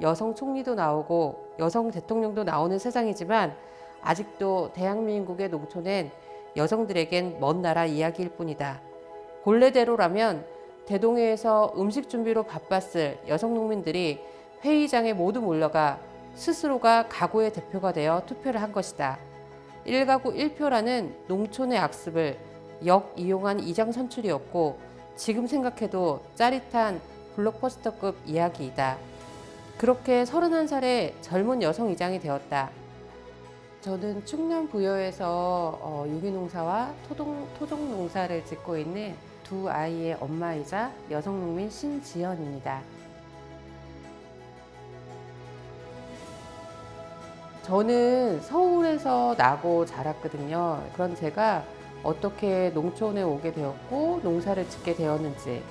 여성 총리도 나오고 여성 대통령도 나오는 세상이지만 아직도 대한민국의 농촌엔 여성들에겐 먼 나라 이야기일 뿐이다. 본래대로라면 대동회에서 음식 준비로 바빴을 여성 농민들이 회의장에 모두 몰려가 스스로가 가구의 대표가 되어 투표를 한 것이다. 1가구 1표라는 농촌의 악습을 역이용한 이장 선출이었고 지금 생각해도 짜릿한 블록버스터급 이야기이다. 그렇게 31살의 젊은 여성 이장이 되었다. 저는 충남 부여에서 유기농사와 토종농사를 짓고 있는 두 아이의 엄마이자 여성농민 신지연입니다. 저는 서울에서 나고 자랐거든요. 그런 제가 어떻게 농촌에 오게 되었고 농사를 짓게 되었는지,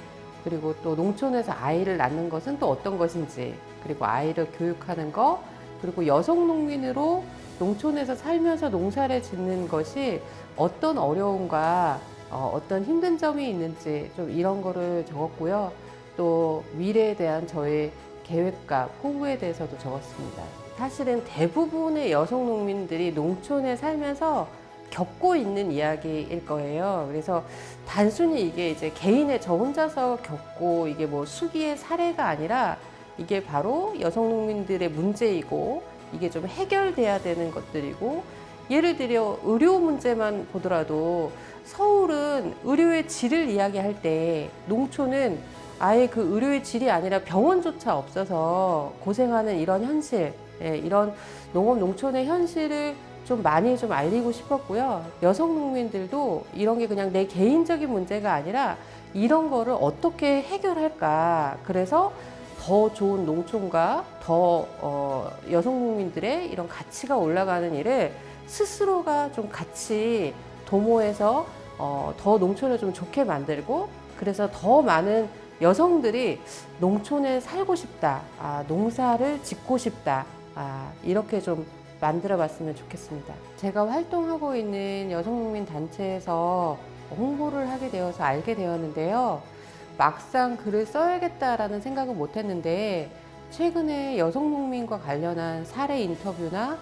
그리고 또 농촌에서 아이를 낳는 것은 또 어떤 것인지, 그리고 아이를 교육하는 것, 그리고 여성 농민으로 농촌에서 살면서 농사를 짓는 것이 어떤 어려움과 어떤 힘든 점이 있는지 좀 이런 거를 적었고요. 또 미래에 대한 저의 계획과 포부에 대해서도 적었습니다. 사실은 대부분의 여성 농민들이 농촌에 살면서 겪고 있는 이야기일 거예요. 그래서 단순히 이게 이제 개인의 저 혼자서 겪고 이게 뭐 수기의 사례가 아니라 이게 바로 여성 농민들의 문제이고 이게 좀 해결돼야 되는 것들이고, 예를 들어 의료 문제만 보더라도 서울은 의료의 질을 이야기할 때 농촌은 아예 그 의료의 질이 아니라 병원조차 없어서 고생하는 이런 현실, 이런 농업 농촌의 현실을 좀 많이 좀 알리고 싶었고요. 여성 농민들도 이런 게 그냥 내 개인적인 문제가 아니라 이런 거를 어떻게 해결할까. 그래서 더 좋은 농촌과 더 여성 농민들의 이런 가치가 올라가는 일을 스스로가 좀 같이 도모해서 더 농촌을 좀 좋게 만들고, 그래서 더 많은 여성들이 농촌에 살고 싶다, 농사를 짓고 싶다, 이렇게 좀 만들어 봤으면 좋겠습니다. 제가 활동하고 있는 여성농민 단체에서 홍보를 하게 되어서 알게 되었는데요. 막상 글을 써야겠다라는 생각은 못 했는데, 최근에 여성농민과 관련한 사례 인터뷰나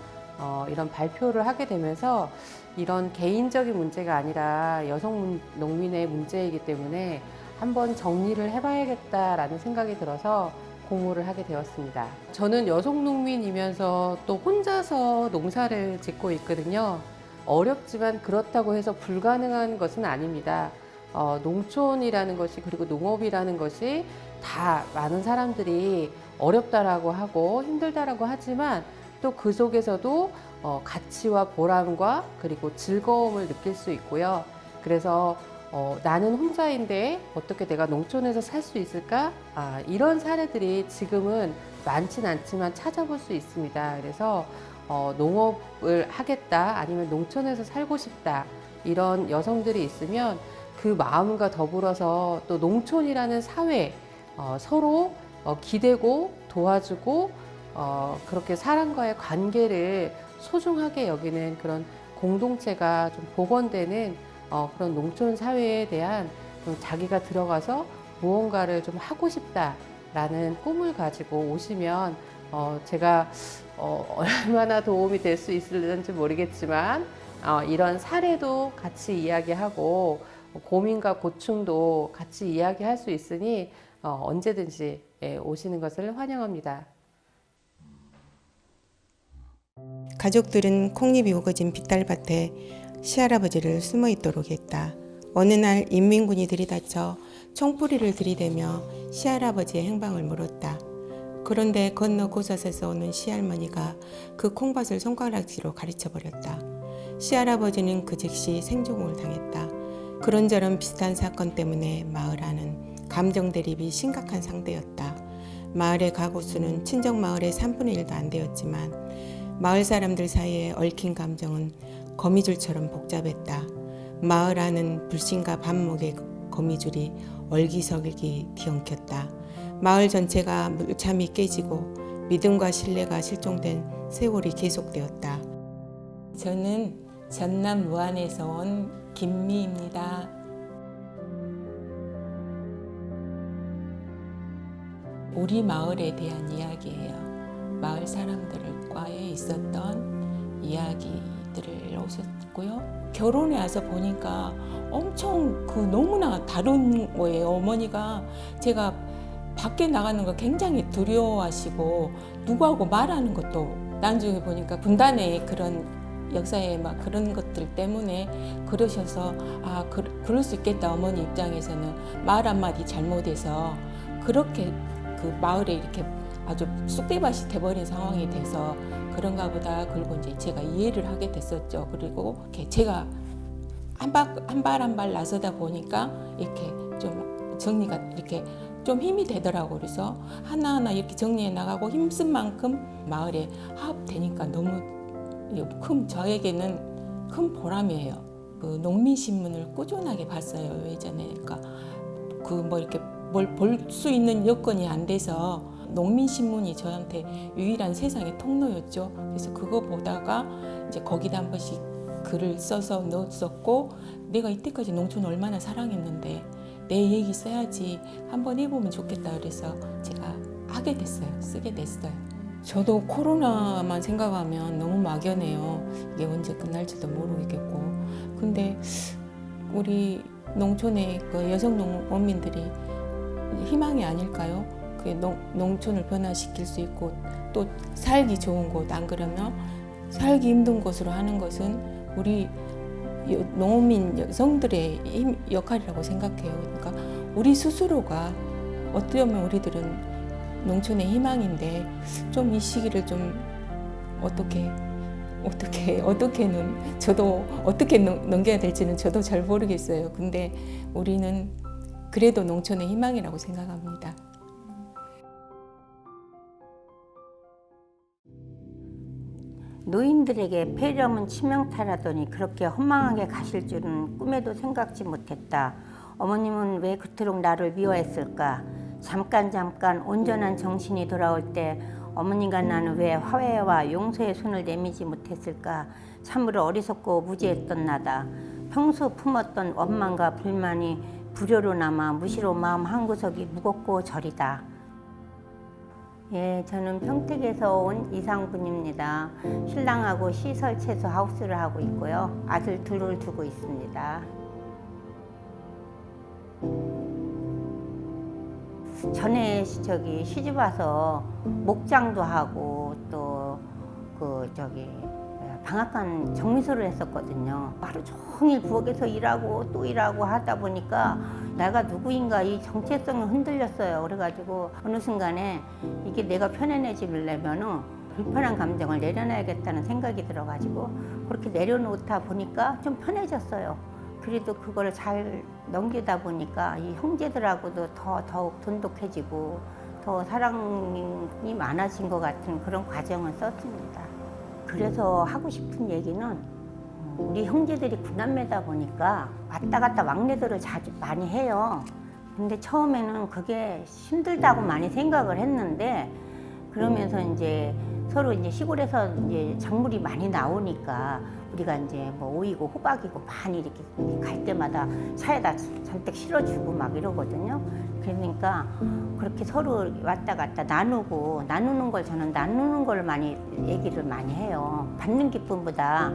이런 발표를 하게 되면서 이런 개인적인 문제가 아니라 여성 농민의 문제이기 때문에 한번 정리를 해봐야겠다라는 생각이 들어서 공모를 하게 되었습니다. 저는 여성 농민이면서 또 혼자서 농사를 짓고 있거든요. 어렵지만 그렇다고 해서 불가능한 것은 아닙니다. 농촌이라는 것이, 그리고 농업이라는 것이 다 많은 사람들이 어렵다라고 하고 힘들다라고 하지만 또 그 속에서도 가치와 보람과 그리고 즐거움을 느낄 수 있고요. 그래서 나는 혼자인데 어떻게 내가 농촌에서 살 수 있을까? 이런 사례들이 지금은 많진 않지만 찾아볼 수 있습니다. 그래서 농업을 하겠다, 아니면 농촌에서 살고 싶다, 이런 여성들이 있으면 그 마음과 더불어서 또 농촌이라는 사회, 서로 기대고 도와주고 그렇게 사람과의 관계를 소중하게 여기는 그런 공동체가 좀 복원되는 그런 농촌 사회에 대한 좀 자기가 들어가서 무언가를 좀 하고 싶다라는 꿈을 가지고 오시면 제가 얼마나 도움이 될 수 있을지 모르겠지만 이런 사례도 같이 이야기하고 고민과 고충도 같이 이야기할 수 있으니 언제든지 오시는 것을 환영합니다. 가족들은 콩잎이 우거진 빗달밭에 시할아버지를 숨어 있도록 했다. 어느 날 인민군이 들이닥쳐 총뿌리를 들이대며 시할아버지의 행방을 물었다. 그런데 건너 고사에서 오는 시할머니가 그 콩밭을 손가락질로 가르쳐버렸다. 시할아버지는 그 즉시 생존을 당했다. 그런저런 비슷한 사건 때문에 마을 안은 감정 대립이 심각한 상태였다. 마을의 가구 수는 친정 마을의 3분의 1도 안 되었지만 마을 사람들 사이에 얽힌 감정은 거미줄처럼 복잡했다. 마을 안은 불신과 반목의 거미줄이 얼기설기 뒤엉켰다. 마을 전체가 물참이 깨지고 믿음과 신뢰가 실종된 세월이 계속되었다. 저는 전남 무안에서 온 김미입니다. 우리 마을에 대한 이야기예요. 마을 사람들과의 있었던 이야기들을 오셨고요. 결혼해 와서 보니까 엄청 너무나 다른 거예요. 어머니가 제가 밖에 나가는 거 굉장히 두려워하시고 누구하고 말하는 것도 나중에 보니까 분단의 그런 역사에 막 그런 것들 때문에 그러셔서 그럴 수 있겠다. 어머니 입장에서는 말 한마디 잘못해서 그렇게 그 마을에 이렇게 아주 쑥대밭이 돼버린 상황이 돼서 그런가 보다. 그리고 이제 제가 이해를 하게 됐었죠. 그리고 이렇게 제가 한 발 나서다 보니까 이렇게 좀 정리가 이렇게 좀 힘이 되더라고. 그래서 하나하나 이렇게 정리해 나가고 힘쓴 만큼 마을에 화합되니까 너무 저에게는 큰 보람이에요. 그 농민신문을 꾸준하게 봤어요, 예전에. 그러니까 이렇게 뭘 볼 수 있는 여건이 안 돼서 농민신문이 저한테 유일한 세상의 통로였죠. 그래서 그거 보다가 이제 거기다 한 번씩 글을 써서 넣었었고, 내가 이때까지 농촌 얼마나 사랑했는데 내 얘기 써야지, 한번 해보면 좋겠다. 그래서 제가 하게 됐어요. 쓰게 됐어요. 저도 코로나만 생각하면 너무 막연해요. 이게 언제 끝날지도 모르겠고. 근데 우리 농촌의 그 여성 농민들이 희망이 아닐까요? 그게 농촌을 변화시킬 수 있고 또 살기 좋은 곳, 안 그러면 살기 힘든 곳으로 하는 것은 우리 농민 여성들의 역할이라고 생각해요. 그러니까 우리 스스로가 어쩌면 우리들은 농촌의 희망인데 좀 이 시기를 좀 어떻게는 저도 어떻게 넘겨야 될지는 저도 잘 모르겠어요. 근데 우리는 그래도 농촌의 희망이라고 생각합니다. 노인들에게 폐렴은 치명타라더니 그렇게 허망하게 가실 줄은 꿈에도 생각지 못했다. 어머님은 왜 그토록 나를 미워했을까? 잠깐 온전한 정신이 돌아올 때 어머님과 나는 왜 화해와 용서의 손을 내밀지 못했을까? 참으로 어리석고 무지했던 나다. 평소 품었던 원망과 불만이 불효로 남아 무시로 마음 한구석이 무겁고 저리다. 예, 저는 평택에서 온 이상군입니다. 신랑하고 시설 채소 하우스를 하고 있고요. 아들 둘을 두고 있습니다. 전에 시집 와서 목장도 하고 또 방앗간 정미소를 했었거든요. 하루 종일 부엌에서 일하고 또 일하고 하다 보니까 내가 누구인가 이 정체성이 흔들렸어요. 그래가지고 어느 순간에 이게 내가 편안해지려면은 불편한 감정을 내려놔야겠다는 생각이 들어가지고 그렇게 내려놓다 보니까 좀 편해졌어요. 그래도 그걸 잘 넘기다 보니까 이 형제들하고도 더욱 돈독해지고 더 사랑이 많아진 것 같은 그런 과정을 썼습니다. 그래서 하고 싶은 얘기는 우리 형제들이 구남매다 보니까 왔다 갔다 왕래들을 많이 해요. 근데 처음에는 그게 힘들다고 많이 생각을 했는데 그러면서 이제 서로 이제 시골에서 이제 작물이 많이 나오니까 우리가 이제 뭐 오이고 호박이고 많이 이렇게 갈 때마다 차에다 잔뜩 실어주고 막 이러거든요. 그러니까 그렇게 서로 왔다 갔다 나누는 걸 저는 나누는 걸 많이 얘기를 많이 해요. 받는 기쁨보다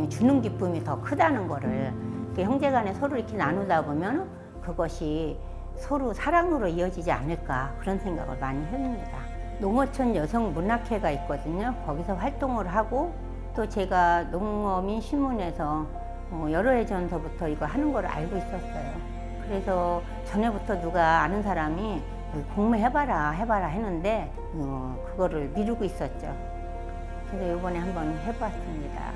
주는 기쁨이 더 크다는 거를. 형제간에 서로 이렇게 나누다 보면 그것이 서로 사랑으로 이어지지 않을까 그런 생각을 많이 합니다. 농어촌 여성문학회가 있거든요. 거기서 활동을 하고 또 제가 농어민 신문에서 여러 해 전서부터 이거 하는 걸 알고 있었어요. 그래서 전에부터 누가 아는 사람이 공모해봐라 했는데 그거를 미루고 있었죠. 그래서 이번에 한번 해봤습니다.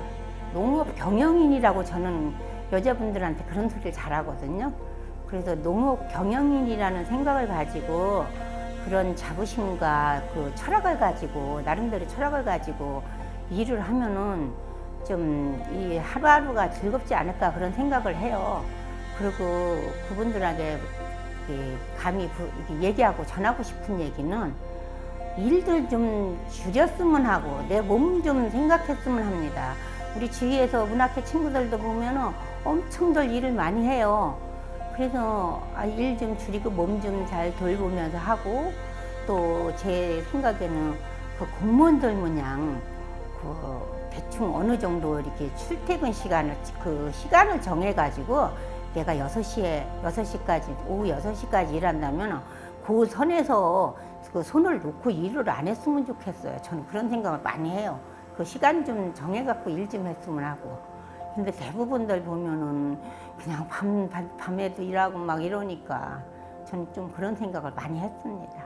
농업 경영인이라고 저는 여자분들한테 그런 소리를 잘하거든요. 그래서 농업 경영인이라는 생각을 가지고 그런 자부심과 그 철학을 가지고 나름대로 철학을 가지고 일을 하면은 좀 이 하루하루가 즐겁지 않을까 그런 생각을 해요. 그리고 그분들에게 감히 얘기하고 전하고 싶은 얘기는 일들 좀 줄였으면 하고 내 몸 좀 생각했으면 합니다. 우리 주위에서 문학회 친구들도 보면은 엄청들 일을 많이 해요. 그래서 일 좀 줄이고 몸 좀 잘 돌보면서 하고 또 제 생각에는 그 공무원들 모양 그 대충 어느 정도 이렇게 출퇴근 시간을 그 시간을 정해가지고 내가 6시까지 오후 6시까지 일한다면 그 선에서 그 손을 놓고 일을 안 했으면 좋겠어요. 저는 그런 생각을 많이 해요. 그 시간 좀 정해갖고 일 좀 했으면 하고. 근데 대부분들 보면은 그냥 밤에도 일하고 막 이러니까 저는 좀 그런 생각을 많이 했습니다.